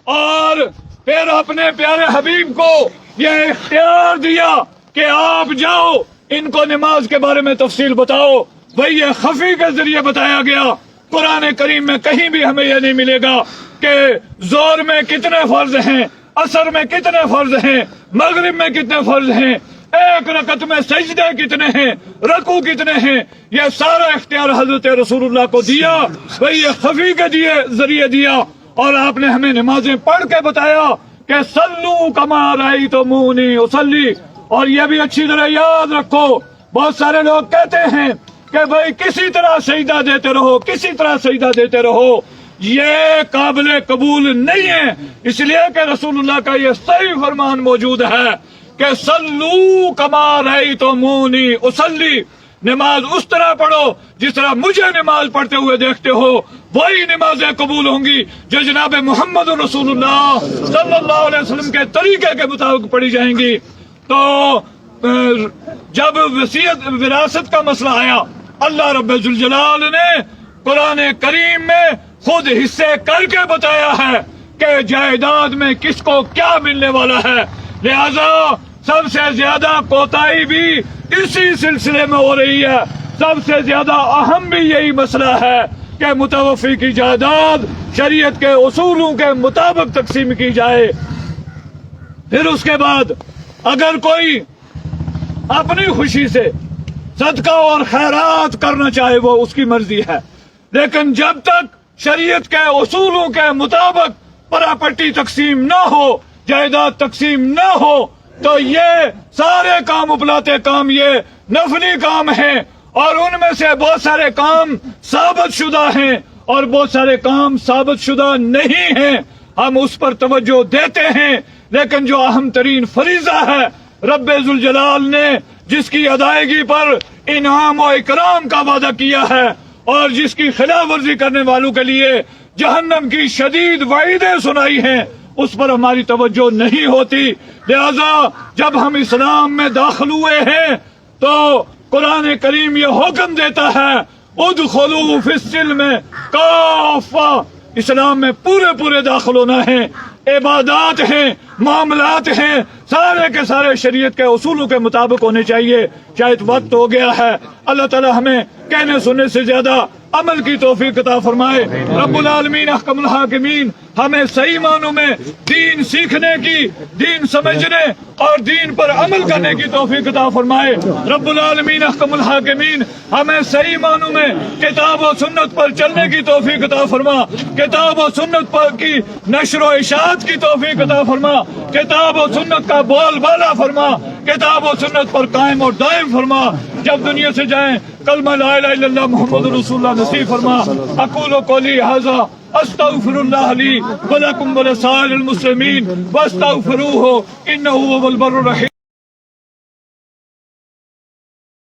اور پھر اپنے پیارے حبیب کو یہ اختیار دیا کہ آپ جاؤ ان کو نماز کے بارے میں تفصیل بتاؤ. بھئی یہ خفی کے ذریعے بتایا گیا. قرآن کریم میں کہیں بھی ہمیں یہ نہیں ملے گا کہ زور میں کتنے فرض ہیں، عصر میں کتنے فرض ہیں، مغرب میں کتنے فرض ہیں، ایک رکعت میں سجدے کتنے ہیں، رکوع کتنے ہیں. یہ سارا اختیار حضرت رسول اللہ کو دیا. بھئی یہ خفی کے ذریعے دیا. اور آپ نے ہمیں نمازیں پڑھ کے بتایا کہ صلو کما رأیتمونی اصلی. اور یہ بھی اچھی طرح یاد رکھو، بہت سارے لوگ کہتے ہیں کہ بھئی کسی طرح سجدہ دیتے رہو، کسی طرح سجدہ دیتے رہو. یہ قابل قبول نہیں ہے، اس لیے کہ رسول اللہ کا یہ صحیح فرمان موجود ہے کہ صلو کما رأیتمونی اصلی. نماز اس طرح پڑھو جس طرح مجھے نماز پڑھتے ہوئے دیکھتے ہو، وہی نمازیں قبول ہوں گی جو جناب محمد رسول اللہ صلی اللہ علیہ وسلم کے طریقے کے مطابق پڑھی جائیں گی. تو جب وراثت کا مسئلہ آیا، اللہ رب ذوالجلال نے قرآن کریم میں خود حصے کر کے بتایا ہے کہ جائیداد میں کس کو کیا ملنے والا ہے. لہذا سب سے زیادہ کوتاہی بھی اسی سلسلے میں ہو رہی ہے. سب سے زیادہ اہم بھی یہی مسئلہ ہے کہ متوفی کی جائیداد شریعت کے اصولوں کے مطابق تقسیم کی جائے. پھر اس کے بعد اگر کوئی اپنی خوشی سے صدقہ اور خیرات کرنا چاہے وہ اس کی مرضی ہے، لیکن جب تک شریعت کے اصولوں کے مطابق پراپرٹی تقسیم نہ ہو، جائیداد تقسیم نہ ہو، تو یہ سارے کام اپلاتے کام یہ نفلی کام ہیں. اور ان میں سے بہت سارے کام ثابت شدہ ہیں اور بہت سارے کام ثابت شدہ نہیں ہیں. ہم اس پر توجہ دیتے ہیں، لیکن جو اہم ترین فریضہ ہے رب ذوالجلال نے جس کی ادائیگی پر انعام و اکرام کا وعدہ کیا ہے اور جس کی خلاف ورزی کرنے والوں کے لیے جہنم کی شدید وعیدیں سنائی ہیں، اس پر ہماری توجہ نہیں ہوتی. لہذا جب ہم اسلام میں داخل ہوئے ہیں تو قرآن کریم یہ حکم دیتا ہے ادخلوا فی السلم کافہ. اسلام میں پورے داخل ہونا ہے. عبادات ہیں، معاملات ہیں، سارے کے سارے شریعت کے اصولوں کے مطابق ہونے چاہیے. شاید وقت ہو گیا ہے. اللہ تعالی ہمیں کہنے سننے سے زیادہ عمل کی توفیق عطا فرمائے. رب العالمین احکم الحاکمین ہمیں صحیح معنوں میں دین سیکھنے کی، دین سمجھنے اور دین پر عمل کرنے کی توفیق عطا فرمائے. رب العالمین احکم الحاکمین ہمیں صحیح معنوں میں کتاب و سنت پر چلنے کی توفیق عطا فرما. کتاب و سنت پر کی نشر و اشاعت کی توفیق عطا فرما. کتاب و سنت کا بول بالا فرما. کتاب و سنت پر قائم اور دائم فرما. جب دنیا سے جائیں کلمہ لا الہ الا اللہ محمد رسول اللہ نصیب فرما. اقول قولی ھذا استغفر اللہ لی ولکم ولسائر المسلمین واستغفروہ انہ هو البر الرحیم.